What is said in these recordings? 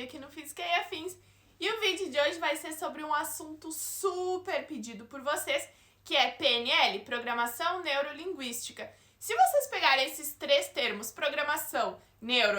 aqui no Física e Afins. E o vídeo de hoje vai ser sobre um assunto super pedido por vocês, que é PNL, Programação Neurolinguística. Se vocês pegarem esses três termos, programação,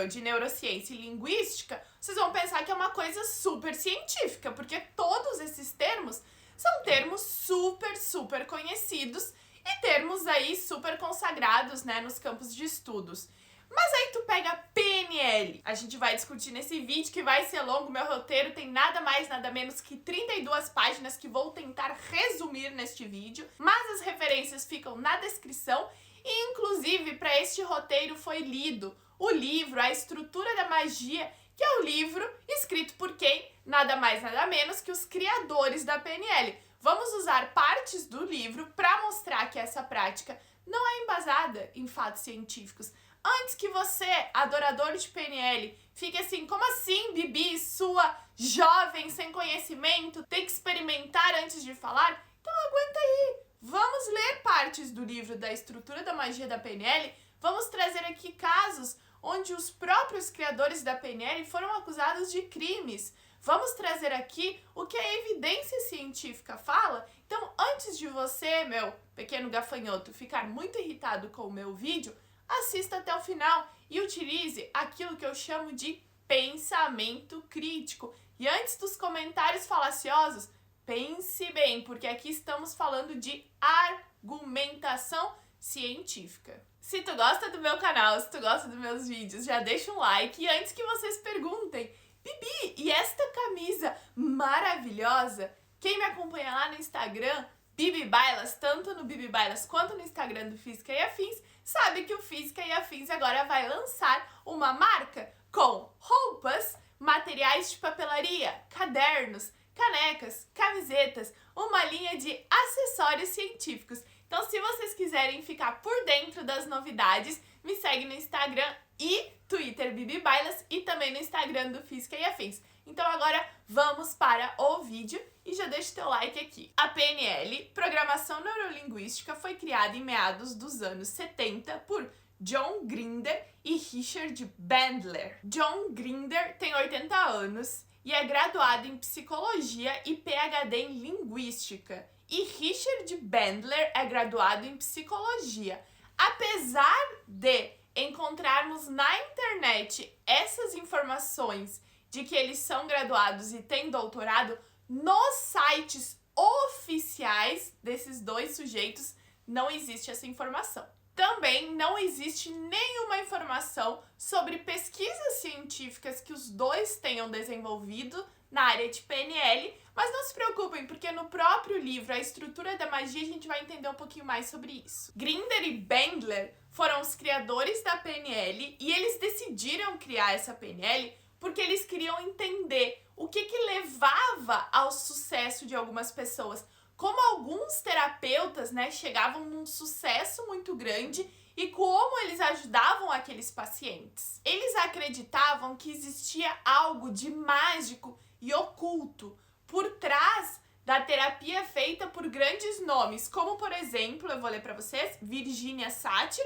de neurociência e linguística, vocês vão pensar que é uma coisa super científica, porque todos esses termos são termos super conhecidos e termos aí super consagrados, né, nos campos de estudos. Mas aí tu pega PNL, a gente vai discutir nesse vídeo que vai ser longo, meu roteiro tem nada mais, nada menos que 32 páginas que vou tentar resumir neste vídeo, mas as referências ficam na descrição e inclusive para este roteiro foi lido o livro A Estrutura da Magia, que é o livro escrito por quem? Nada mais, nada menos que os criadores da PNL. Vamos usar partes do livro para mostrar que essa prática não é embasada em fatos científicos. Antes que você, adorador de PNL, fique assim, como assim, Bibi, sua jovem sem conhecimento, tem que experimentar antes de falar? Então aguenta aí, vamos ler partes do livro da Estrutura da Magia da PNL, vamos trazer aqui casos onde os próprios criadores da PNL foram acusados de crimes. Vamos trazer aqui o que a evidência científica fala. Então, antes de você, meu pequeno gafanhoto, ficar muito irritado com o meu vídeo, assista até o final e utilize aquilo que eu chamo de pensamento crítico. E antes dos comentários falaciosos, pense bem, porque aqui estamos falando de argumentação científica. Se tu gosta do meu canal, se tu gosta dos meus vídeos, já deixa um like. E antes que vocês perguntem, Bibi, e esta camisa maravilhosa? Quem me acompanha lá no Instagram, Bibi Bailas, tanto no Bibi Bailas quanto no Instagram do Física e Afins, sabe que o Física e Afins agora vai lançar uma marca com roupas, materiais de papelaria, cadernos, canecas, camisetas, uma linha de acessórios científicos. Então, se vocês quiserem ficar por dentro das novidades, me segue no Instagram e Twitter Bibi Bailas e também no Instagram do Física e Afins. Então agora vamos para o vídeo e já deixa o teu like aqui. A PNL, Programação Neurolinguística, foi criada em meados dos anos 70 por John Grinder e Richard Bandler. John Grinder tem 80 anos e é graduado em Psicologia e PhD em Linguística. E Richard Bandler é graduado em Psicologia. Apesar de encontrarmos na internet essas informações de que eles são graduados e têm doutorado, nos sites oficiais desses dois sujeitos não existe essa informação. Também não existe nenhuma informação sobre pesquisas científicas que os dois tenham desenvolvido na área de PNL, mas não se preocupem, porque no próprio livro A Estrutura da Magia a gente vai entender um pouquinho mais sobre isso. Grinder e Bandler foram os criadores da PNL e eles decidiram criar essa PNL porque eles queriam entender o que levava ao sucesso de algumas pessoas. Como alguns terapeutas, né, chegavam num sucesso muito grande e como eles ajudavam aqueles pacientes. Eles acreditavam que existia algo de mágico e oculto por trás da terapia feita por grandes nomes, como por exemplo, eu vou ler para vocês, Virginia Satir,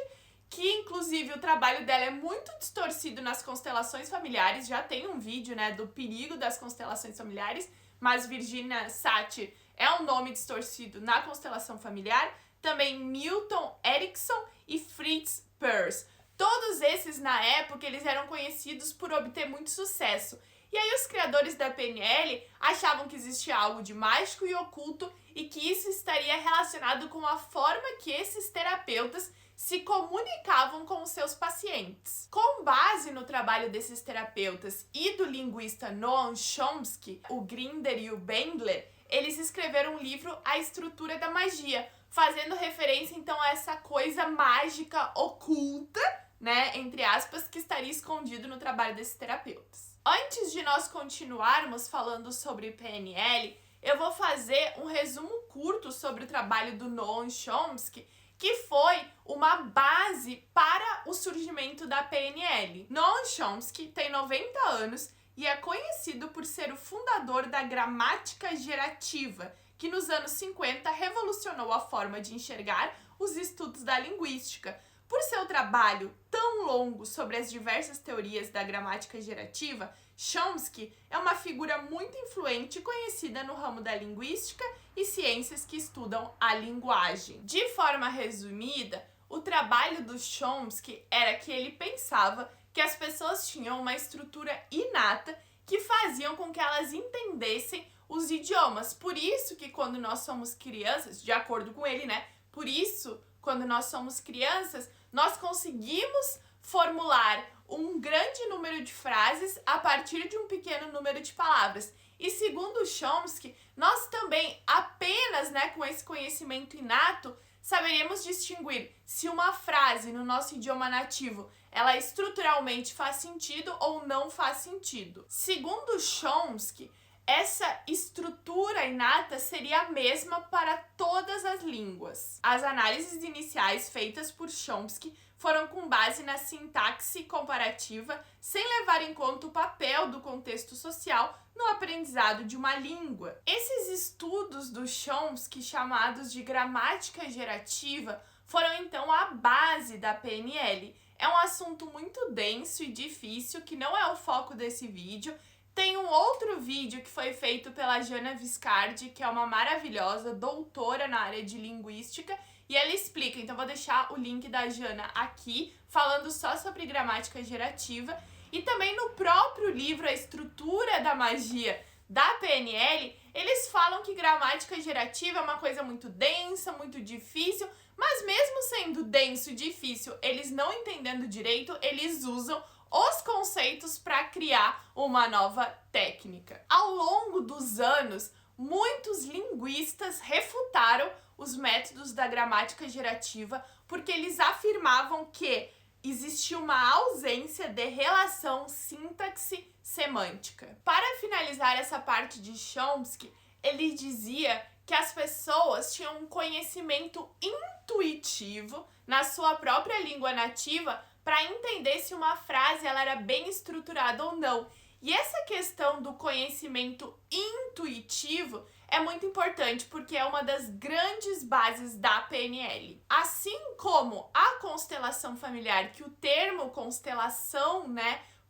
que inclusive o trabalho dela é muito distorcido nas constelações familiares, já tem um vídeo, né, do perigo das constelações familiares, mas Virginia Satir é um nome distorcido na constelação familiar. Também Milton Erickson e Fritz Perls. Todos esses, na época, eles eram conhecidos por obter muito sucesso. E aí os criadores da PNL achavam que existia algo de mágico e oculto e que isso estaria relacionado com a forma que esses terapeutas se comunicavam com os seus pacientes. Com base no trabalho desses terapeutas e do linguista Noam Chomsky, o Grinder e o Bandler, eles escreveram um livro A Estrutura da Magia, fazendo referência então a essa coisa mágica oculta, né, entre aspas, que estaria escondido no trabalho desses terapeutas. Antes de nós continuarmos falando sobre PNL, eu vou fazer um resumo curto sobre o trabalho do Noam Chomsky, que foi uma base para o surgimento da PNL. Noam Chomsky tem 90 anos e é conhecido por ser o fundador da gramática gerativa, que nos anos 50 revolucionou a forma de enxergar os estudos da linguística. Por seu trabalho tão longo sobre as diversas teorias da gramática gerativa, Chomsky é uma figura muito influente e conhecida no ramo da linguística e ciências que estudam a linguagem. De forma resumida, o trabalho do Chomsky era que ele pensava que as pessoas tinham uma estrutura inata que faziam com que elas entendessem os idiomas. Por isso que quando nós somos crianças, de acordo com ele, né? Por isso, quando nós somos crianças, nós conseguimos formular um grande número de frases a partir de um pequeno número de palavras. E segundo Chomsky, nós também, apenas com esse conhecimento inato, saberemos distinguir se uma frase no nosso idioma nativo ela estruturalmente faz sentido ou não faz sentido. Segundo Chomsky, essa estrutura inata seria a mesma para todas as línguas. As análises iniciais feitas por Chomsky foram com base na sintaxe comparativa, sem levar em conta o papel do contexto social no aprendizado de uma língua. Esses estudos do Chomsky, chamados de gramática gerativa, foram então a base da PNL. É um assunto muito denso e difícil, que não é o foco desse vídeo. Tem um outro vídeo que foi feito pela Jana Viscardi, que é uma maravilhosa doutora na área de linguística, e ela explica, então vou deixar o link da Jana aqui, falando só sobre gramática gerativa, e também no próprio livro A Estrutura da Magia da PNL, eles falam que gramática gerativa é uma coisa muito densa, muito difícil, mas mesmo sendo denso e difícil, eles não entendendo direito, eles usam os conceitos para criar uma nova técnica. Ao longo dos anos, muitos linguistas refutaram os métodos da gramática gerativa porque eles afirmavam que existia uma ausência de relação sintaxe-semântica. Para finalizar essa parte de Chomsky, ele dizia que as pessoas tinham um conhecimento intuitivo na sua própria língua nativa para entender se uma frase ela era bem estruturada ou não. E essa questão do conhecimento intuitivo é muito importante porque é uma das grandes bases da PNL. Assim como a constelação familiar, que o termo constelação,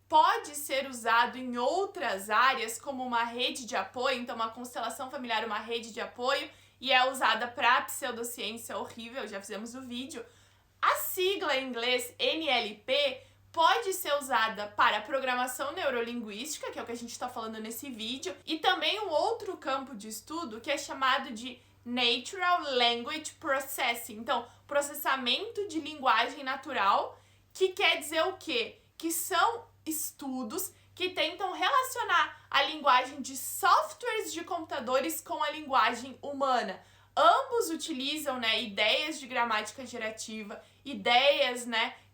pode ser usado em outras áreas como uma rede de apoio, então uma constelação familiar, uma rede de apoio, e é usada para pseudociência horrível, já fizemos o vídeo. A sigla em inglês NLP pode ser usada para programação neurolinguística, que é o que a gente está falando nesse vídeo, e também um outro campo de estudo que é chamado de Natural Language Processing, então processamento de linguagem natural, que quer dizer o quê? Que são estudos que tentam relacionar a linguagem de softwares de computadores com a linguagem humana. Ambos utilizam ideias de gramática gerativa, ideias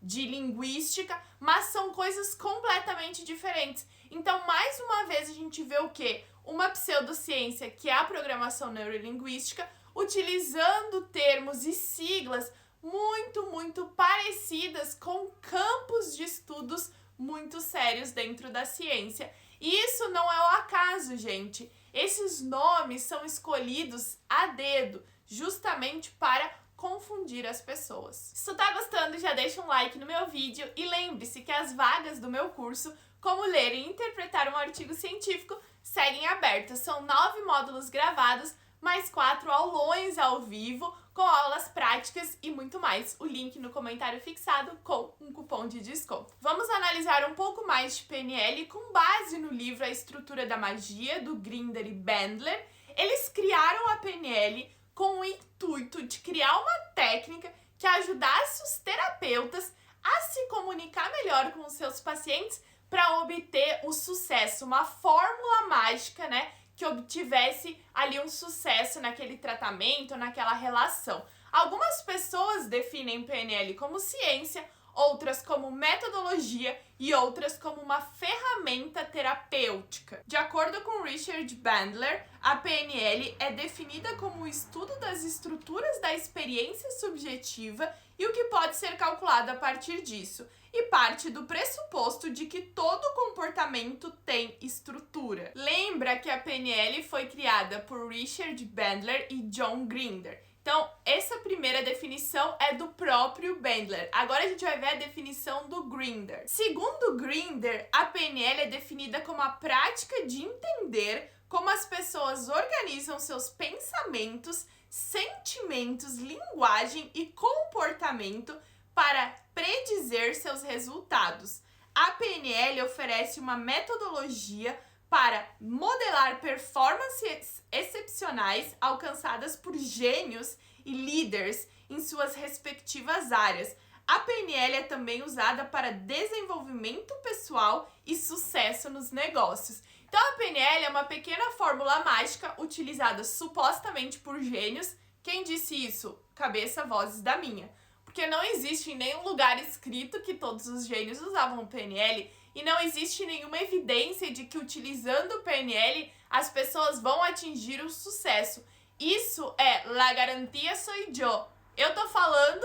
de linguística, mas são coisas completamente diferentes. Então, mais uma vez, a gente vê o quê? Uma pseudociência, que é a programação neurolinguística, utilizando termos e siglas muito parecidas com campos de estudos muito sérios dentro da ciência. E isso não é o acaso, gente. Esses nomes são escolhidos a dedo, justamente para confundir as pessoas. Se tu tá gostando, já deixa um like no meu vídeo e lembre-se que as vagas do meu curso, como ler e interpretar um artigo científico, seguem abertas. São 9 módulos gravados, mais 4 aulões ao vivo, com aulas práticas e muito mais. O link no comentário fixado com um cupom de desconto. Vamos analisar um pouco mais de PNL com base no livro A Estrutura da Magia, do Grinder e Bandler. Eles criaram a PNL com o intuito de criar uma técnica que ajudasse os terapeutas a se comunicar melhor com os seus pacientes para obter o sucesso, uma fórmula mágica, que obtivesse ali um sucesso naquele tratamento, naquela relação. Algumas pessoas definem PNL como ciência, outras como metodologia e outras como uma ferramenta terapêutica. De acordo com Richard Bandler, a PNL é definida como o estudo das estruturas da experiência subjetiva e o que pode ser calculado a partir disso, e parte do pressuposto de que todo comportamento tem estrutura. Lembra que a PNL foi criada por Richard Bandler e John Grinder. Então, essa primeira definição é do próprio Bandler. Agora a gente vai ver a definição do Grinder. Segundo Grinder, a PNL é definida como a prática de entender como as pessoas organizam seus pensamentos, sentimentos, linguagem e comportamento para predizer seus resultados. A PNL oferece uma metodologia para modelar performances excepcionais alcançadas por gênios e líderes em suas respectivas áreas. A PNL é também usada para desenvolvimento pessoal e sucesso nos negócios. Então, a PNL é uma pequena fórmula mágica utilizada supostamente por gênios. Quem disse isso? Cabeça, vozes da minha. Porque não existe em nenhum lugar escrito que todos os gênios usavam PNL e não existe nenhuma evidência de que utilizando o PNL as pessoas vão atingir o sucesso. Isso é la garantia soy yo. Eu tô falando,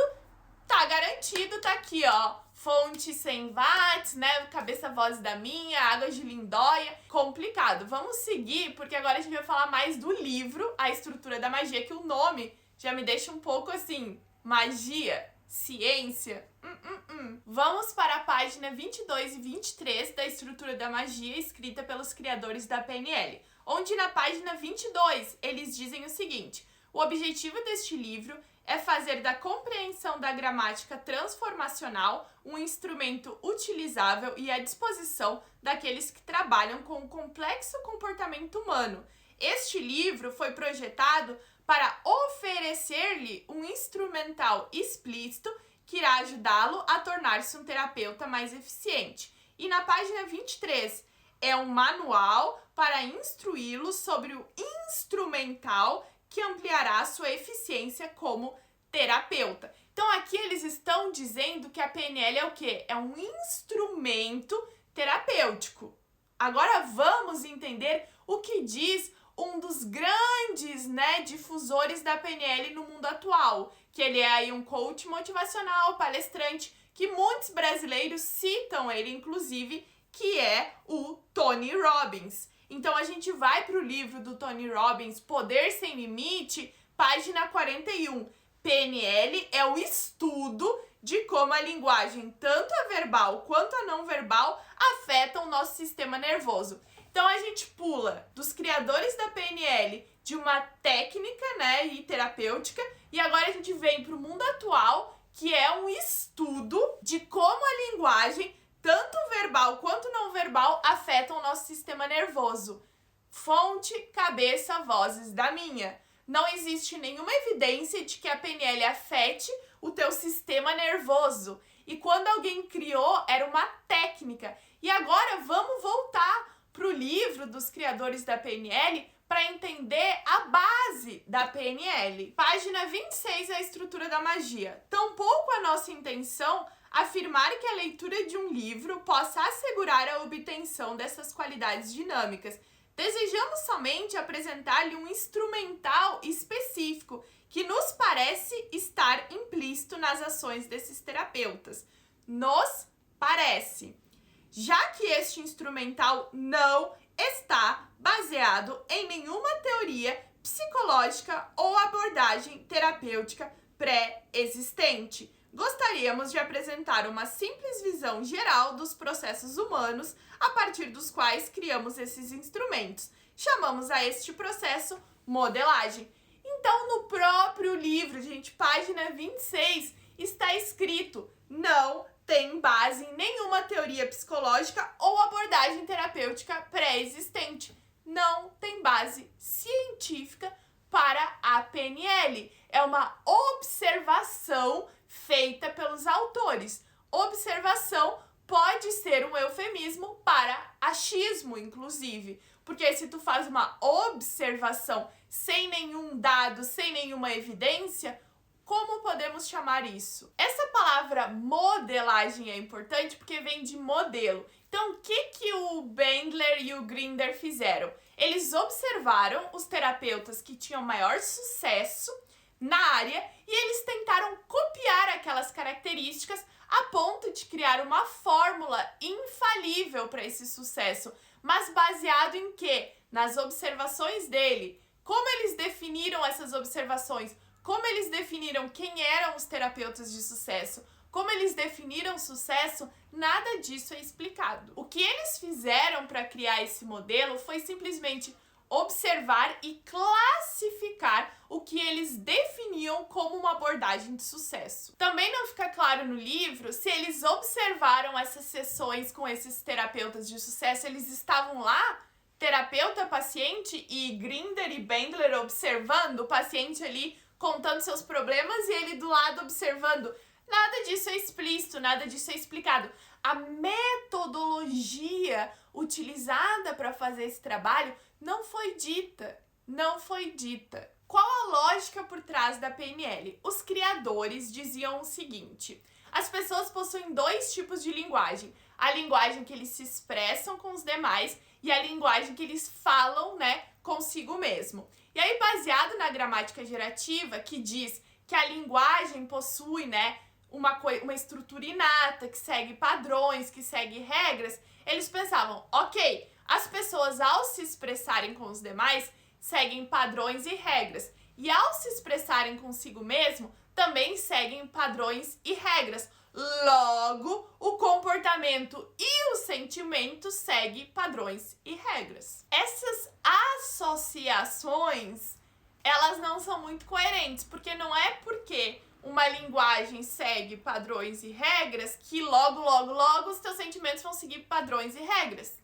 tá garantido, tá aqui, ó. Fonte 100 watts, né? Cabeça, voz da minha, água de lindóia. Complicado. Vamos seguir, porque agora a gente vai falar mais do livro, A Estrutura da Magia, que o nome já me deixa um pouco assim, magia, ciência. Vamos para a página 22 e 23 da Estrutura da Magia, escrita pelos criadores da PNL, onde na página 22 eles dizem o seguinte: o objetivo deste livro é fazer da compreensão da gramática transformacional um instrumento utilizável e à disposição daqueles que trabalham com o complexo comportamento humano. Este livro foi projetado para oferecer-lhe um instrumental explícito que irá ajudá-lo a tornar-se um terapeuta mais eficiente. E na página 23 é um manual para instruí-lo sobre o instrumental que ampliará sua eficiência como terapeuta. Então aqui eles estão dizendo que a PNL é o quê? É um instrumento terapêutico. Agora vamos entender o que diz um dos grandes, difusores da PNL no mundo atual, que ele é aí um coach motivacional, palestrante, que muitos brasileiros citam ele, inclusive, que é o Tony Robbins. Então a gente vai para o livro do Tony Robbins, Poder Sem Limite, página 41. PNL é o estudo de como a linguagem, tanto a verbal quanto a não verbal, afetam o nosso sistema nervoso. Então a gente pula dos criadores da PNL de uma técnica, e terapêutica, e agora a gente vem para o mundo atual, que é um estudo de como a linguagem, tanto verbal quanto não verbal, afetam o nosso sistema nervoso. Fonte, cabeça, vozes da minha. Não existe nenhuma evidência de que a PNL afete o teu sistema nervoso. E quando alguém criou, era uma técnica. E agora vamos voltar para o livro dos criadores da PNL para entender a base da PNL. Página 26 é a Estrutura da Magia. Tampouco a nossa intenção afirmar que a leitura de um livro possa assegurar a obtenção dessas qualidades dinâmicas. Desejamos somente apresentar-lhe um instrumental específico que nos parece estar implícito nas ações desses terapeutas. Nos parece. Já que este instrumental não está baseado em nenhuma teoria psicológica ou abordagem terapêutica pré-existente. Gostaríamos de apresentar uma simples visão geral dos processos humanos a partir dos quais criamos esses instrumentos. Chamamos a este processo modelagem. Então, no próprio livro, gente, página 26, está escrito: não tem base em nenhuma teoria psicológica ou abordagem terapêutica pré-existente. Não tem base científica para a PNL. É uma observação feita pelos autores. Observação pode ser um eufemismo para achismo, inclusive. Porque se tu faz uma observação sem nenhum dado, sem nenhuma evidência, como podemos chamar isso? Essa palavra modelagem é importante porque vem de modelo. Então, o que o Bandler e o Grinder fizeram? Eles observaram os terapeutas que tinham maior sucesso na área e eles tentaram copiar aquelas características a ponto de criar uma fórmula infalível para esse sucesso. Mas baseado em quê? Nas observações dele. Como eles definiram essas observações? como eles definiram quem eram os terapeutas de sucesso, como eles definiram sucesso, nada disso é explicado. O que eles fizeram para criar esse modelo foi simplesmente observar e classificar o que eles definiam como uma abordagem de sucesso. Também não fica claro no livro se eles observaram essas sessões com esses terapeutas de sucesso, eles estavam lá, terapeuta, paciente, e Grinder e Bandler observando o paciente ali, contando seus problemas, e ele do lado observando. Nada disso é explícito, nada disso é explicado. A metodologia utilizada para fazer esse trabalho não foi dita. Qual a lógica por trás da PNL? Os criadores diziam o seguinte: as pessoas possuem dois tipos de linguagem. A linguagem que eles se expressam com os demais e a linguagem que eles falam, consigo mesmo. E aí, baseado na gramática gerativa, que diz que a linguagem possui, uma estrutura inata, que segue padrões, que segue regras, eles pensavam, ok, as pessoas ao se expressarem com os demais, seguem padrões e regras. E ao se expressarem consigo mesmo, também seguem padrões e regras. Logo, o comportamento e os sentimentos seguem padrões e regras. Essas associações, elas não são muito coerentes, porque não é porque uma linguagem segue padrões e regras que logo os teus sentimentos vão seguir padrões e regras.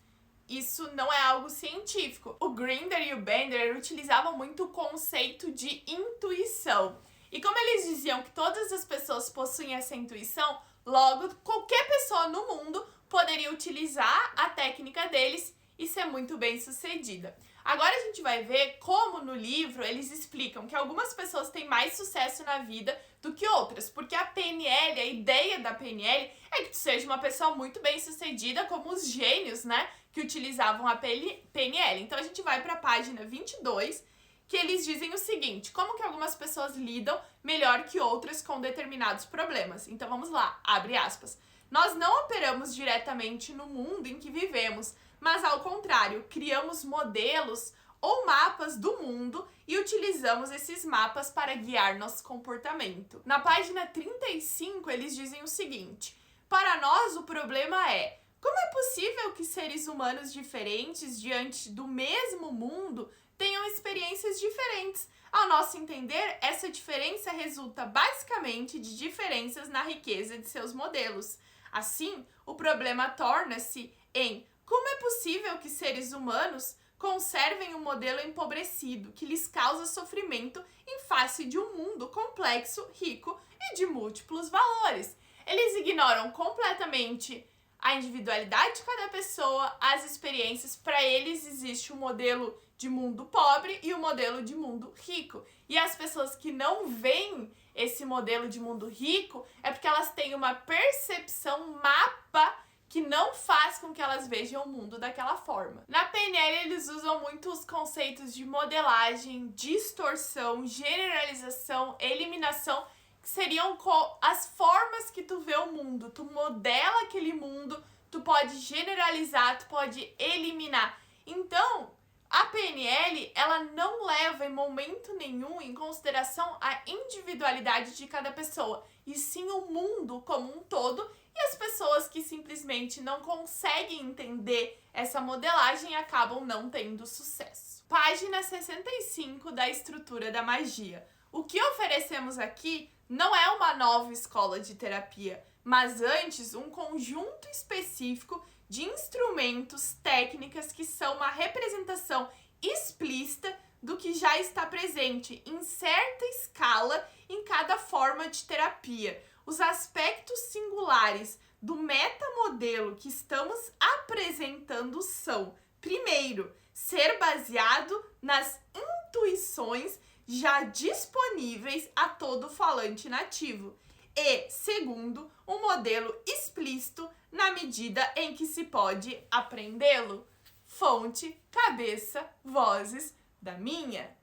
Isso não é algo científico. O Grinder e o Bandler utilizavam muito o conceito de intuição. E como eles diziam que todas as pessoas possuem essa intuição, logo qualquer pessoa no mundo poderia utilizar a técnica deles e ser muito bem sucedida. Agora a gente vai ver como no livro eles explicam que algumas pessoas têm mais sucesso na vida do que outras, porque a PNL, a ideia da PNL é que tu seja uma pessoa muito bem sucedida, como os gênios, que utilizavam a PNL. Então a gente vai para a página 22, que eles dizem o seguinte: como que algumas pessoas lidam melhor que outras com determinados problemas. Então vamos lá, abre aspas. Nós não operamos diretamente no mundo em que vivemos, mas ao contrário, criamos modelos ou mapas do mundo e utilizamos esses mapas para guiar nosso comportamento. Na página 35, eles dizem o seguinte: para nós o problema é: como é possível que seres humanos diferentes diante do mesmo mundo tenham experiências diferentes? Ao nosso entender, essa diferença resulta basicamente de diferenças na riqueza de seus modelos. Assim, o problema torna-se em como é possível que seres humanos conservem um modelo empobrecido que lhes causa sofrimento em face de um mundo complexo, rico e de múltiplos valores. Eles ignoram completamente a individualidade de cada pessoa, as experiências. Para eles existe um modelo de mundo pobre e um modelo de mundo rico. E as pessoas que não veem esse modelo de mundo rico é porque elas têm uma percepção mapa que não faz com que elas vejam o mundo daquela forma. Na PNL, eles usam muito os conceitos de modelagem, distorção, generalização, eliminação, que seriam as formas que tu vê o mundo. Tu modela aquele mundo, tu pode generalizar, tu pode eliminar. Então, a PNL, ela não leva em momento nenhum em consideração a individualidade de cada pessoa, e sim o mundo como um todo, e as pessoas que simplesmente não conseguem entender essa modelagem acabam não tendo sucesso. Página 65 da Estrutura da Magia. O que oferecemos aqui não é uma nova escola de terapia, mas antes um conjunto específico de instrumentos, técnicas que são uma representação explícita do que já está presente em certa escala em cada forma de terapia. Os aspectos singulares do metamodelo que estamos apresentando são, primeiro, ser baseado nas intuições já disponíveis a todo falante nativo. E, segundo, um modelo explícito na medida em que se pode aprendê-lo. Fonte, cabeça, vozes da minha.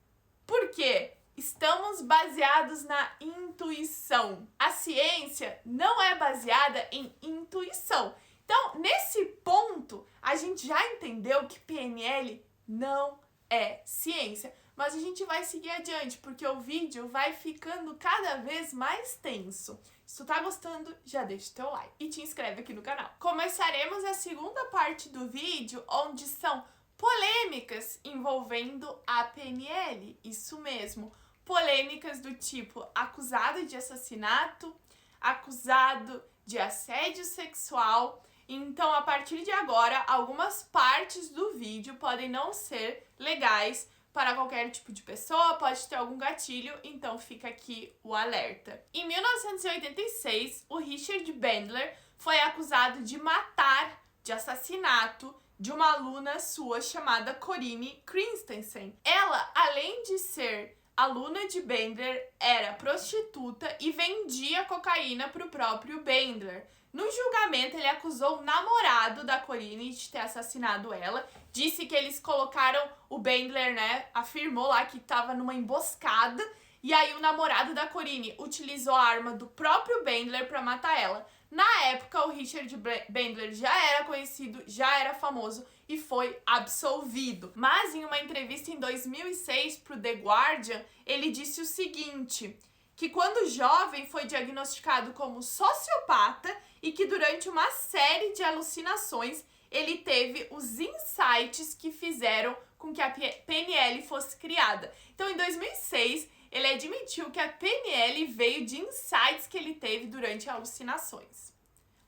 Por quê? Estamos baseados na intuição. A ciência não é baseada em intuição. Então, nesse ponto, a gente já entendeu que PNL não é ciência. mas a gente vai seguir adiante, porque o vídeo vai ficando cada vez mais tenso. Se tu tá gostando, já deixa o teu like e te inscreve aqui no canal. Começaremos a segunda parte do vídeo, onde são polêmicas envolvendo a PNL, isso mesmo. Polêmicas do tipo acusado de assassinato, acusado de assédio sexual. Então, a partir de agora, algumas partes do vídeo podem não ser legais para qualquer tipo de pessoa, pode ter algum gatilho, então fica aqui o alerta. Em 1986, o Richard Bandler foi acusado de matar, de assassinato, de uma aluna sua chamada Corinne Christensen. Ela, além de ser aluna de Bandler, era prostituta e vendia cocaína para o próprio Bandler. No julgamento, ele acusou o namorado da Corinne de ter assassinado ela. Disse que eles colocaram o Bandler, né? Afirmou lá que estava numa emboscada. E aí o namorado da Corinne utilizou a arma do próprio Bandler para matar ela. Na época, o Richard Bandler já era conhecido, já era famoso e foi absolvido. Mas em uma entrevista em 2006 para o The Guardian, ele disse o seguinte: que quando jovem foi diagnosticado como sociopata e que durante uma série de alucinações ele teve os insights que fizeram com que a PNL fosse criada. Então, em 2006, ele admitiu que a PNL veio de insights que ele teve durante alucinações.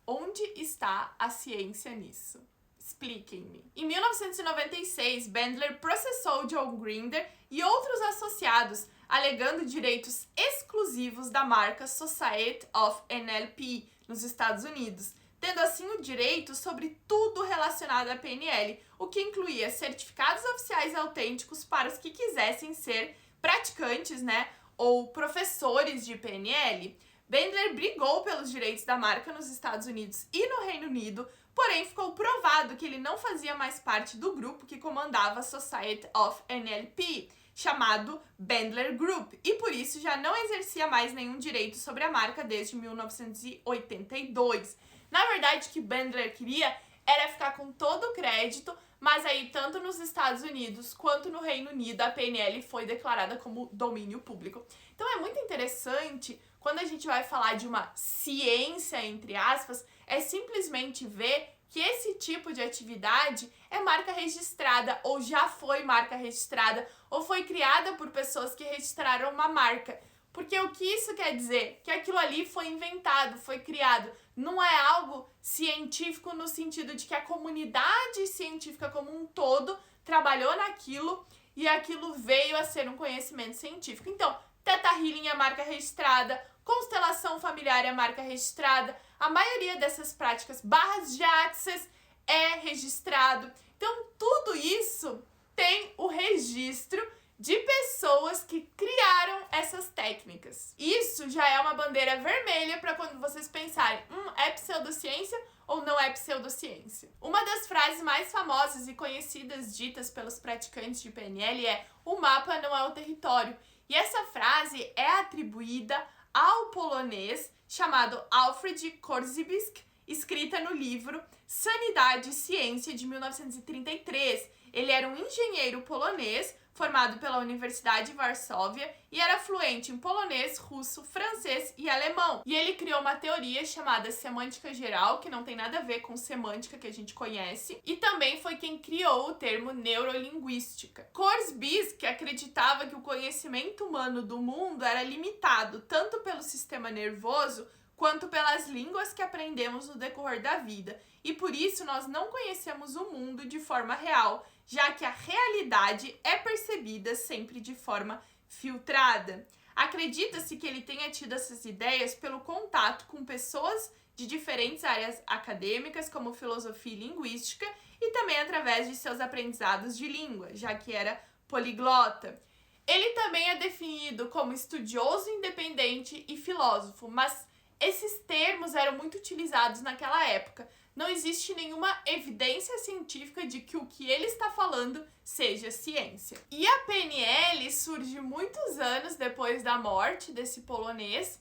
Onde está a ciência nisso? Expliquem-me. Em 1996, Bandler processou John Grinder e outros associados, alegando direitos exclusivos da marca Society of NLP nos Estados Unidos, tendo assim o direito sobre tudo relacionado à PNL, o que incluía certificados oficiais autênticos para os que quisessem ser praticantes, né, ou professores de PNL. Bandler brigou pelos direitos da marca nos Estados Unidos e no Reino Unido, porém ficou provado que ele não fazia mais parte do grupo que comandava a Society of NLP, chamado Bandler Group, e por isso já não exercia mais nenhum direito sobre a marca desde 1982. Na verdade, o que Bandler queria era ficar com todo o crédito, mas aí tanto nos Estados Unidos quanto no Reino Unido a PNL foi declarada como domínio público. Então é muito interessante quando a gente vai falar de uma ciência, entre aspas, é simplesmente ver que esse tipo de atividade é marca registrada, ou já foi marca registrada, ou foi criada por pessoas que registraram uma marca. Porque o que isso quer dizer? Que aquilo ali foi inventado, foi criado. Não é algo científico no sentido de que a comunidade científica como um todo trabalhou naquilo e aquilo veio a ser um conhecimento científico. Então, Theta Healing é marca registrada, constelação familiar é marca registrada, a maioria dessas práticas, barras de Access, é registrado. Então, tudo isso tem o registro de pessoas que criaram essas técnicas. Isso já é uma bandeira vermelha para quando vocês pensarem, é pseudociência ou não é pseudociência? Uma das frases mais famosas e conhecidas ditas pelos praticantes de PNL é: o mapa não é o território. E essa frase é atribuída ao polonês chamado Alfred Korzybski, escrita no livro Sanidade e Ciência, de 1933. Ele era um engenheiro polonês formado pela Universidade de Varsóvia e era fluente em polonês, russo, francês e alemão. E ele criou uma teoria chamada semântica geral, que não tem nada a ver com semântica que a gente conhece, e também foi quem criou o termo neurolinguística. Korzybski acreditava que o conhecimento humano do mundo era limitado tanto pelo sistema nervoso quanto pelas línguas que aprendemos no decorrer da vida, e por isso nós não conhecemos o mundo de forma real, já que a realidade é percebida sempre de forma filtrada. Acredita-se que ele tenha tido essas ideias pelo contato com pessoas de diferentes áreas acadêmicas, como filosofia e linguística, e também através de seus aprendizados de língua, já que era poliglota. Ele também é definido como estudioso independente e filósofo, mas esses termos eram muito utilizados naquela época. Não existe nenhuma evidência científica de que o que ele está falando seja ciência. E a PNL surge muitos anos depois da morte desse polonês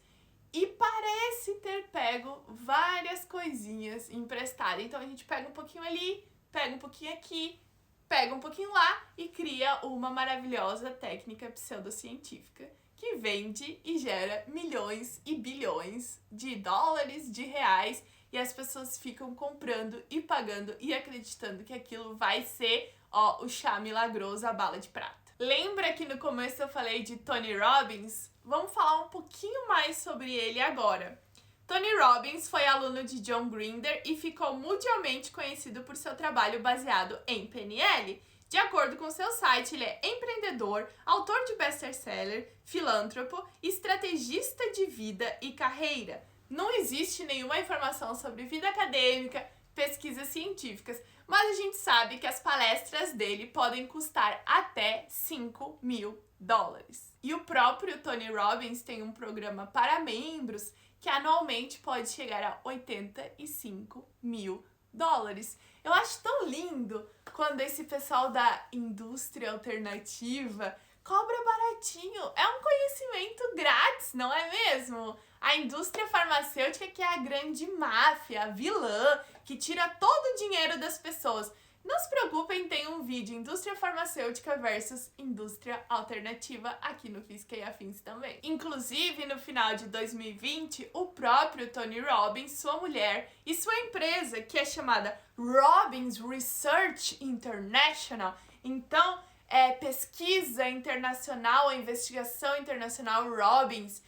e parece ter pego várias coisinhas emprestadas. Então a gente pega um pouquinho ali, pega um pouquinho aqui, pega um pouquinho lá e cria uma maravilhosa técnica pseudocientífica que vende e gera milhões e bilhões de dólares, de reais, e as pessoas ficam comprando e pagando e acreditando que aquilo vai ser, o chá milagroso, a bala de prata. Lembra que no começo eu falei de Tony Robbins? Vamos falar um pouquinho mais sobre ele agora. Tony Robbins foi aluno de John Grinder e ficou mundialmente conhecido por seu trabalho baseado em PNL. De acordo com seu site, ele é empreendedor, autor de best-seller, filântropo, estrategista de vida e carreira. Não existe nenhuma informação sobre vida acadêmica, pesquisas científicas, mas a gente sabe que as palestras dele podem custar até $5.000. E o próprio Tony Robbins tem um programa para membros que anualmente pode chegar a $85.000. Eu acho tão lindo quando esse pessoal da indústria alternativa cobra baratinho. É um conhecimento grátis, não é mesmo? A indústria farmacêutica que é a grande máfia, a vilã, que tira todo o dinheiro das pessoas. Não se preocupem, tem um vídeo indústria farmacêutica versus indústria alternativa aqui no Física e Afins também. Inclusive, no final de 2020, o próprio Tony Robbins, sua mulher e sua empresa, que é chamada Robbins Research International, então pesquisa internacional, investigação internacional Robbins.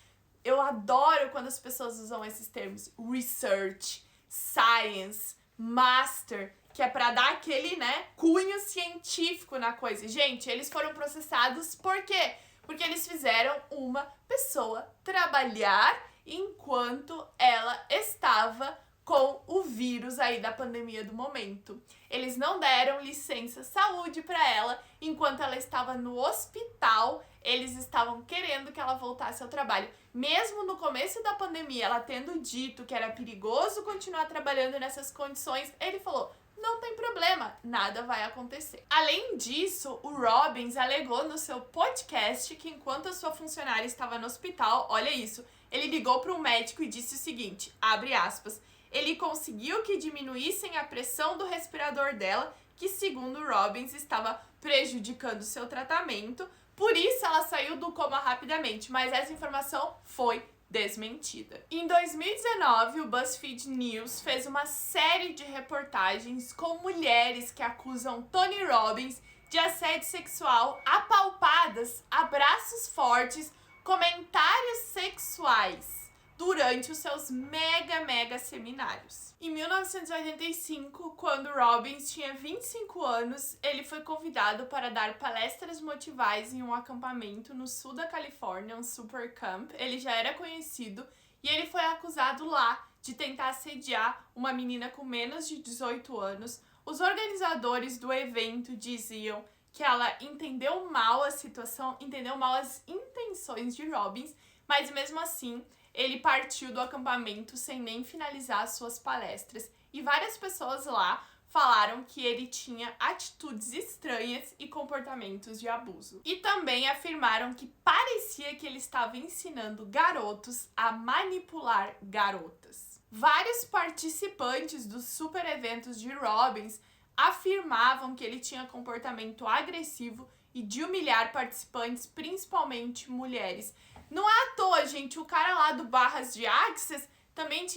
Eu adoro quando as pessoas usam esses termos research, science, master, que é pra dar aquele, cunho científico na coisa. Gente, eles foram processados por quê? Porque eles fizeram uma pessoa trabalhar enquanto ela estava com o vírus aí da pandemia do momento. Eles não deram licença saúde pra ela enquanto ela estava no hospital. Eles estavam querendo que ela voltasse ao trabalho. Mesmo no começo da pandemia, ela tendo dito que era perigoso continuar trabalhando nessas condições, ele falou: não tem problema, nada vai acontecer. Além disso, o Robbins alegou no seu podcast que enquanto a sua funcionária estava no hospital, olha isso, ele ligou para um médico e disse o seguinte, abre aspas, ele conseguiu que diminuíssem a pressão do respirador dela, que segundo Robbins estava prejudicando seu tratamento, por isso ela saiu do coma rapidamente, mas essa informação foi desmentida. Em 2019, o BuzzFeed News fez uma série de reportagens com mulheres que acusam Tony Robbins de assédio sexual, apalpadas, abraços fortes, comentários sexuais durante os seus mega seminários. Em 1985, quando Robbins tinha 25 anos, ele foi convidado para dar palestras motivais em um acampamento no sul da Califórnia, um super camp. Ele já era conhecido e ele foi acusado lá de tentar assediar uma menina com menos de 18 anos. Os organizadores do evento diziam que ela entendeu mal a situação, entendeu mal as intenções de Robbins, mas mesmo assim ele partiu do acampamento sem nem finalizar as suas palestras e várias pessoas lá falaram que ele tinha atitudes estranhas e comportamentos de abuso. E também afirmaram que parecia que ele estava ensinando garotos a manipular garotas. Vários participantes dos super eventos de Robbins afirmavam que ele tinha comportamento agressivo e de humilhar participantes, principalmente mulheres. Não é à toa, gente, o cara lá do Barras de Axis também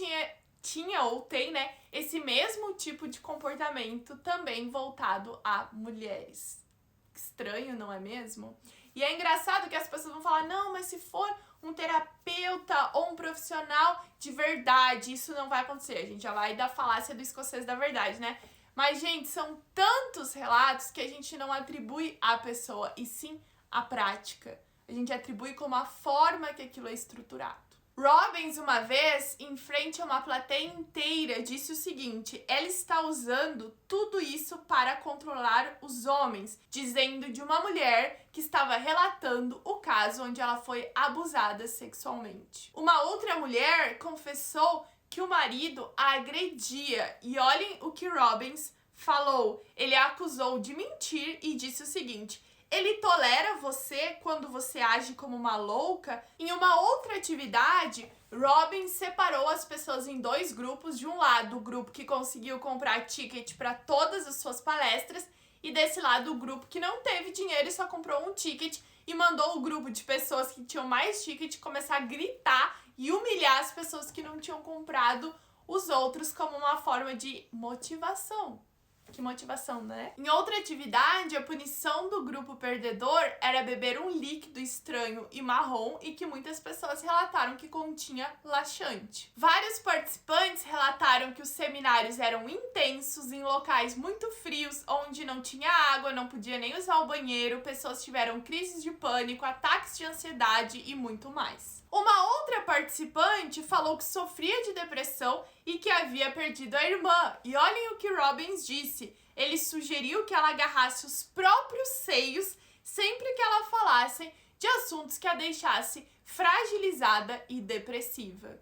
tinha ou tem, esse mesmo tipo de comportamento também voltado a mulheres. Estranho, não é mesmo? E é engraçado que as pessoas vão falar, não, mas se for um terapeuta ou um profissional de verdade, isso não vai acontecer. A gente já vai da falácia do escocês da verdade, Mas, gente, são tantos relatos que a gente não atribui à pessoa, e sim à prática. A gente atribui como a forma que aquilo é estruturado. Robbins, uma vez, em frente a uma plateia inteira, disse o seguinte, ela está usando tudo isso para controlar os homens, dizendo de uma mulher que estava relatando o caso onde ela foi abusada sexualmente. Uma outra mulher confessou que o marido a agredia, e olhem o que Robbins falou. Ele a acusou de mentir e disse o seguinte, ele tolera você quando você age como uma louca. Em uma outra atividade, Robbins separou as pessoas em dois grupos. De um lado, o grupo que conseguiu comprar ticket para todas as suas palestras e desse lado o grupo que não teve dinheiro e só comprou um ticket e mandou o grupo de pessoas que tinham mais ticket começar a gritar e humilhar as pessoas que não tinham comprado os outros como uma forma de motivação. Que motivação, né? Em outra atividade, a punição do grupo perdedor era beber um líquido estranho e marrom e que muitas pessoas relataram que continha laxante. Vários participantes relataram que os seminários eram intensos, em locais muito frios, onde não tinha água, não podia nem usar o banheiro, pessoas tiveram crises de pânico, ataques de ansiedade e muito mais. Uma outra participante falou que sofria de depressão e que havia perdido a irmã. E olhem o que Robbins disse. Ele sugeriu que ela agarrasse os próprios seios sempre que ela falasse de assuntos que a deixasse fragilizada e depressiva.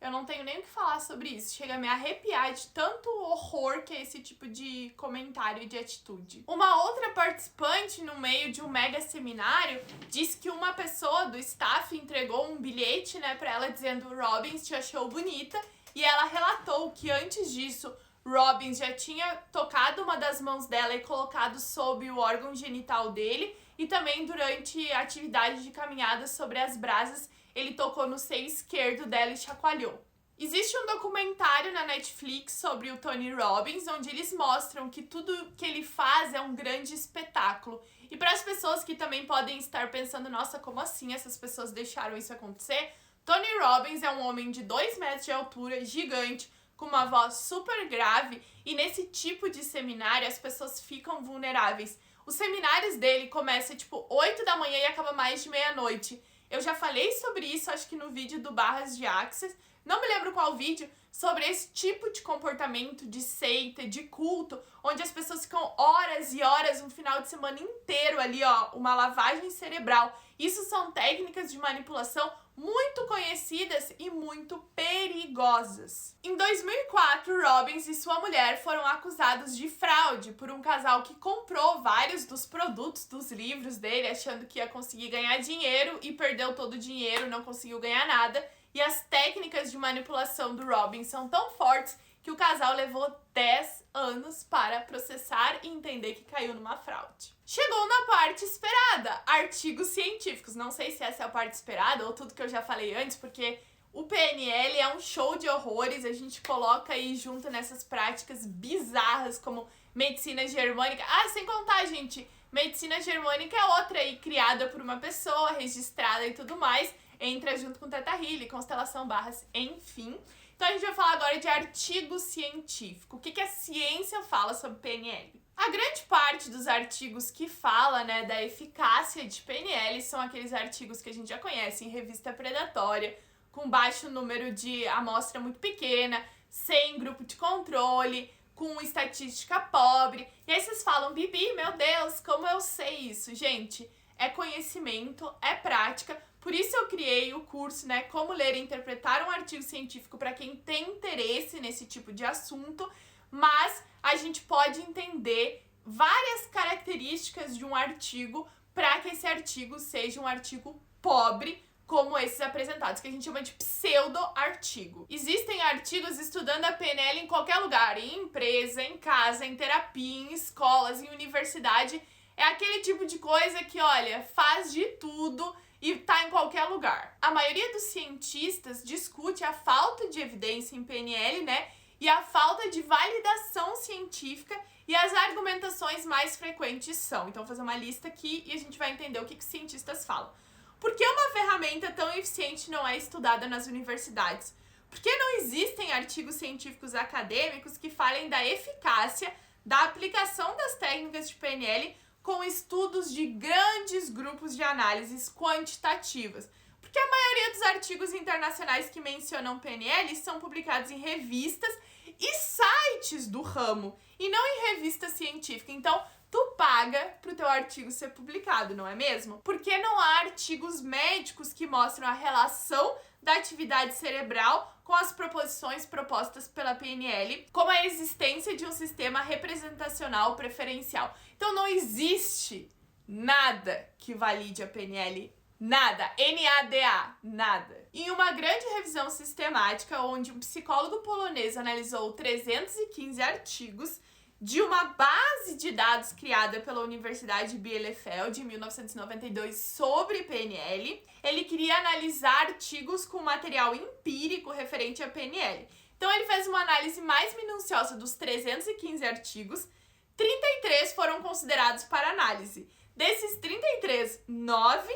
Eu não tenho nem o que falar sobre isso. Chega a me arrepiar de tanto horror que é esse tipo de comentário e de atitude. Uma outra participante, no meio de um mega seminário, disse que uma pessoa do staff entregou um bilhete, pra ela dizendo Robbins te achou bonita. E ela relatou que antes disso, Robbins já tinha tocado uma das mãos dela e colocado sob o órgão genital dele. E também durante a atividade de caminhada sobre as brasas, ele tocou no seio esquerdo dela e chacoalhou. Existe um documentário na Netflix sobre o Tony Robbins, onde eles mostram que tudo que ele faz é um grande espetáculo. E para as pessoas que também podem estar pensando, nossa, como assim essas pessoas deixaram isso acontecer? Tony Robbins é um homem de 2 metros de altura, gigante, com uma voz super grave, e nesse tipo de seminário as pessoas ficam vulneráveis. Os seminários dele começam 8 da manhã e acabam mais de meia-noite. Eu já falei sobre isso, acho que no vídeo do Barras de Access, não me lembro qual vídeo, sobre esse tipo de comportamento de seita, de culto, onde as pessoas ficam horas e horas, um final de semana inteiro ali, uma lavagem cerebral. Isso são técnicas de manipulação muito conhecidas e muito perigosas. Em 2004, Robbins e sua mulher foram acusados de fraude por um casal que comprou vários dos produtos dos livros dele, achando que ia conseguir ganhar dinheiro e perdeu todo o dinheiro, não conseguiu ganhar nada. E as técnicas de manipulação do Robbins são tão fortes que o casal levou 10 anos para processar e entender que caiu numa fraude. Chegou na parte esperada, artigos científicos. Não sei se essa é a parte esperada ou tudo que eu já falei antes, porque o PNL é um show de horrores, a gente coloca aí junto nessas práticas bizarras como medicina germânica. Sem contar, gente, medicina germânica é outra aí criada por uma pessoa, registrada e tudo mais, entra junto com Teta Healy, constelação Barras, enfim. Então a gente vai falar agora de artigo científico. O que a ciência fala sobre PNL? A grande parte dos artigos que fala, da eficácia de PNL são aqueles artigos que a gente já conhece em revista predatória, com baixo número de amostra muito pequena, sem grupo de controle, com estatística pobre. E aí vocês falam, Bibi, meu Deus, como eu sei isso? Gente, é conhecimento, é prática. Por isso eu criei o curso, Como Ler e Interpretar um Artigo Científico para quem tem interesse nesse tipo de assunto, mas a gente pode entender várias características de um artigo para que esse artigo seja um artigo pobre, como esses apresentados, que a gente chama de pseudo-artigo. Existem artigos estudando a PNL em qualquer lugar, em empresa, em casa, em terapia, em escolas, em universidade. É aquele tipo de coisa que, olha, faz de tudo e tá em qualquer lugar. A maioria dos cientistas discute a falta de evidência em PNL, e a falta de validação científica, e as argumentações mais frequentes são. Então, vou fazer uma lista aqui e a gente vai entender o que os cientistas falam. Por que uma ferramenta tão eficiente não é estudada nas universidades? Por que não existem artigos científicos acadêmicos que falem da eficácia da aplicação das técnicas de PNL com estudos de grandes grupos de análises quantitativas? Porque a maioria dos artigos internacionais que mencionam PNL são publicados em revistas e sites do ramo, e não em revista científica. Então, tu paga pro teu artigo ser publicado, não é mesmo? Porque não há artigos médicos que mostram a relação da atividade cerebral com as proposições propostas pela PNL, como a existência de um sistema representacional preferencial. Então não existe nada que valide a PNL. Nada. NADA. Nada. Em uma grande revisão sistemática, onde um psicólogo polonês analisou 315 artigos, de uma base de dados criada pela Universidade Bielefeld em 1992 sobre PNL. Ele queria analisar artigos com material empírico referente a PNL. Então ele fez uma análise mais minuciosa dos 315 artigos, 33 foram considerados para análise. Desses 33, 9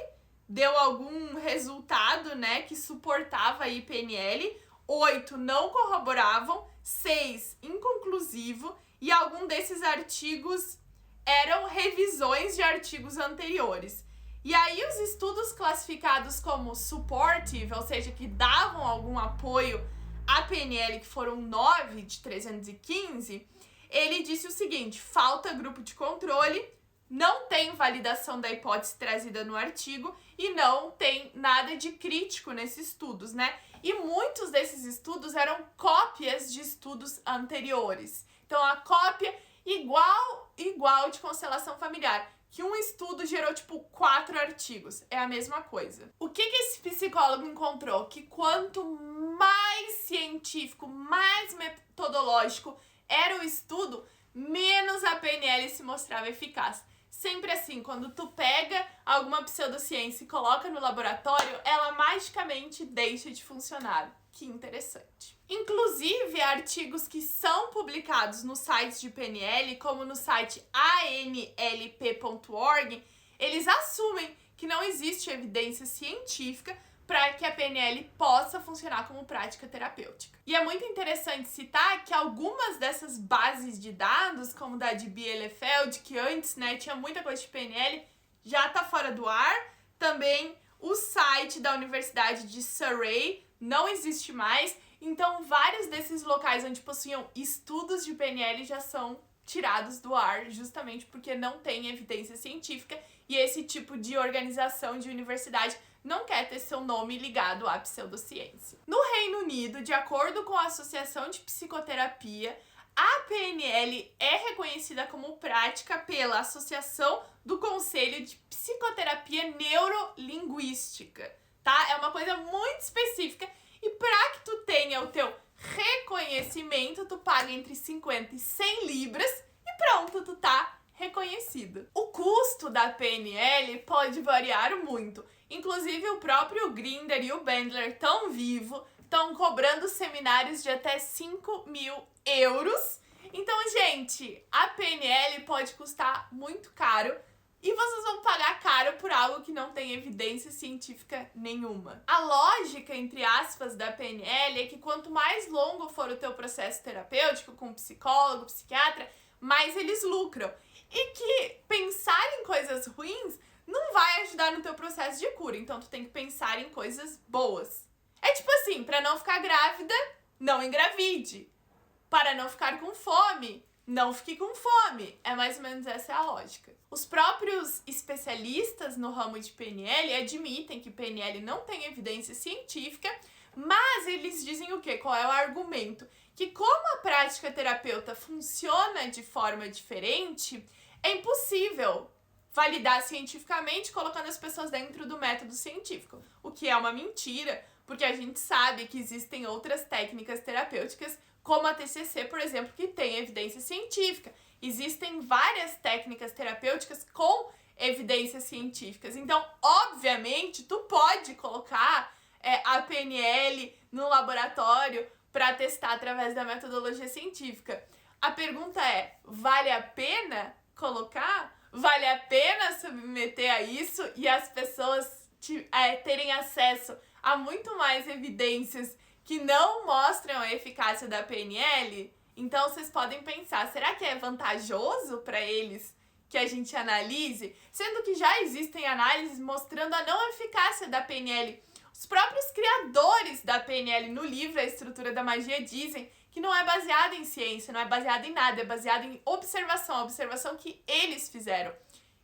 deu algum resultado, né, que suportava aí PNL, 8 não corroboravam, 6 inconclusivo e algum desses artigos eram revisões de artigos anteriores. E aí os estudos classificados como supportive, ou seja, que davam algum apoio à PNL, que foram 9 de 315, ele disse o seguinte: falta grupo de controle, não tem validação da hipótese trazida no artigo e não tem nada de crítico nesses estudos, né? E muitos desses estudos eram cópias de estudos anteriores. Então, a cópia igual de constelação familiar, que um estudo gerou, 4 artigos. É a mesma coisa. O que esse psicólogo encontrou? Que quanto mais científico, mais metodológico era o estudo, menos a PNL se mostrava eficaz. Sempre assim, quando tu pega alguma pseudociência e coloca no laboratório, ela magicamente deixa de funcionar. Que interessante. Inclusive, artigos que são publicados nos sites de PNL, como no site anlp.org, eles assumem que não existe evidência científica para que a PNL possa funcionar como prática terapêutica. E é muito interessante citar que algumas dessas bases de dados, como da de Bielefeld, que antes, né, tinha muita coisa de PNL, já está fora do ar. Também o site da Universidade de Surrey não existe mais. Então, vários desses locais onde possuíam estudos de PNL já são tirados do ar, justamente porque não tem evidência científica e esse tipo de organização de universidade não quer ter seu nome ligado à pseudociência. No Reino Unido, de acordo com a Associação de Psicoterapia, a PNL é reconhecida como prática pela Associação do Conselho de Psicoterapia Neurolinguística, tá? É uma coisa muito específica e para que tu tenha o teu reconhecimento, tu paga entre 50 e 100 libras e pronto, tu tá reconhecido. O custo da PNL pode variar muito. Inclusive, o próprio Grinder e o Bandler tão vivo, estão cobrando seminários de até 5.000 euros. Então, gente, a PNL pode custar muito caro e vocês vão pagar caro por algo que não tem evidência científica nenhuma. A lógica, entre aspas, da PNL é que quanto mais longo for o teu processo terapêutico com psicólogo, psiquiatra, mais eles lucram. E que pensar em coisas ruins não vai ajudar no teu processo de cura. Então, tu tem que pensar em coisas boas. É tipo assim, para não ficar grávida, não engravide. Para não ficar com fome, não fique com fome. É mais ou menos essa a lógica. Os próprios especialistas no ramo de PNL admitem que PNL não tem evidência científica, mas eles dizem o quê? Qual é o argumento? Que como a prática terapeuta funciona de forma diferente, é impossível validar cientificamente colocando as pessoas dentro do método científico. O que é uma mentira, porque a gente sabe que existem outras técnicas terapêuticas, como a TCC, por exemplo, que tem evidência científica. Existem várias técnicas terapêuticas com evidências científicas. Então, obviamente, tu pode colocar a PNL no laboratório para testar através da metodologia científica. A pergunta é, vale a pena colocar? Vale a pena submeter a isso e as pessoas terem acesso a muito mais evidências que não mostram a eficácia da PNL? Então, vocês podem pensar, será que é vantajoso para eles que a gente analise? Sendo que já existem análises mostrando a não eficácia da PNL. Os próprios criadores da PNL no livro A Estrutura da Magia dizem que não é baseado em ciência, não é baseado em nada, é baseado em observação, a observação que eles fizeram.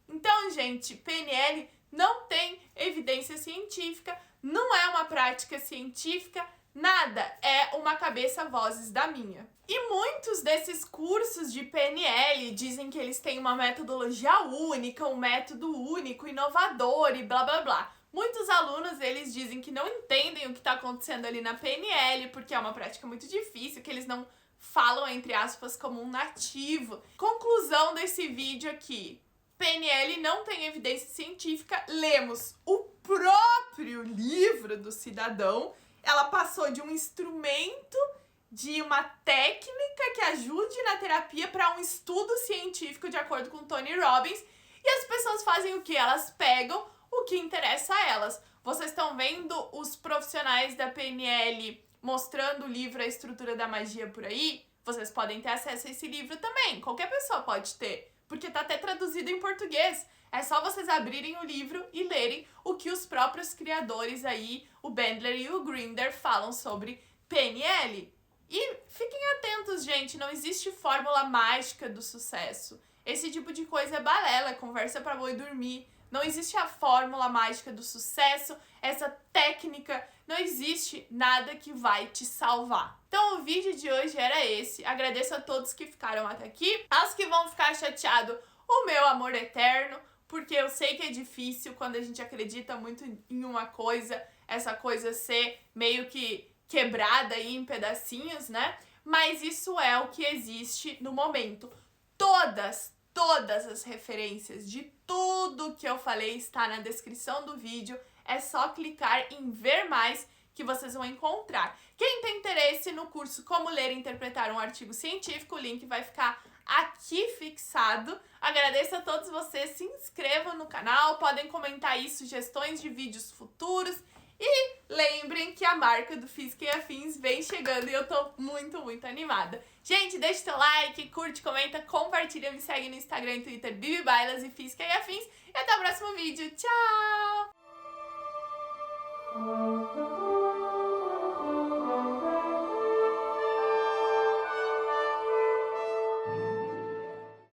Então, gente, PNL não tem evidência científica, não é uma prática científica, nada, é uma cabeça vozes da minha. E muitos desses cursos de PNL dizem que eles têm uma metodologia única, um método único, inovador e blá blá blá. Muitos alunos, eles dizem que não entendem o que está acontecendo ali na PNL, porque é uma prática muito difícil, que eles não falam, entre aspas, como um nativo. Conclusão desse vídeo aqui. PNL não tem evidência científica. Lemos o próprio livro do cidadão. Ela passou de um instrumento, de uma técnica que ajude na terapia para um estudo científico, de acordo com Tony Robbins. E as pessoas fazem o quê? Elas pegam o que interessa a elas. Vocês estão vendo os profissionais da PNL mostrando o livro A Estrutura da Magia por aí? Vocês podem ter acesso a esse livro também. Qualquer pessoa pode ter, porque tá até traduzido em português. É só vocês abrirem o livro e lerem o que os próprios criadores aí, o Bandler e o Grinder, falam sobre PNL. E fiquem atentos, gente, não existe fórmula mágica do sucesso. Esse tipo de coisa é balela, conversa pra boi dormir. Não existe a fórmula mágica do sucesso, essa técnica, não existe nada que vai te salvar. Então o vídeo de hoje era esse, agradeço a todos que ficaram até aqui, aos que vão ficar chateados, o meu amor eterno, porque eu sei que é difícil quando a gente acredita muito em uma coisa, essa coisa ser meio que quebrada aí em pedacinhos, né? Mas isso é o que existe no momento. Todas as referências de tudo que eu falei está na descrição do vídeo. É só clicar em ver mais que vocês vão encontrar. Quem tem interesse no curso Como Ler e Interpretar um Artigo Científico, o link vai ficar aqui fixado. Agradeço a todos vocês, se inscrevam no canal, podem comentar aí sugestões de vídeos futuros. E lembrem que a marca do Física e Afins vem chegando e eu tô muito animada. Gente, deixa teu like, curte, comenta, compartilha, me segue no Instagram e Twitter, Bibi Bailas e Física e Afins. E até o próximo vídeo. Tchau!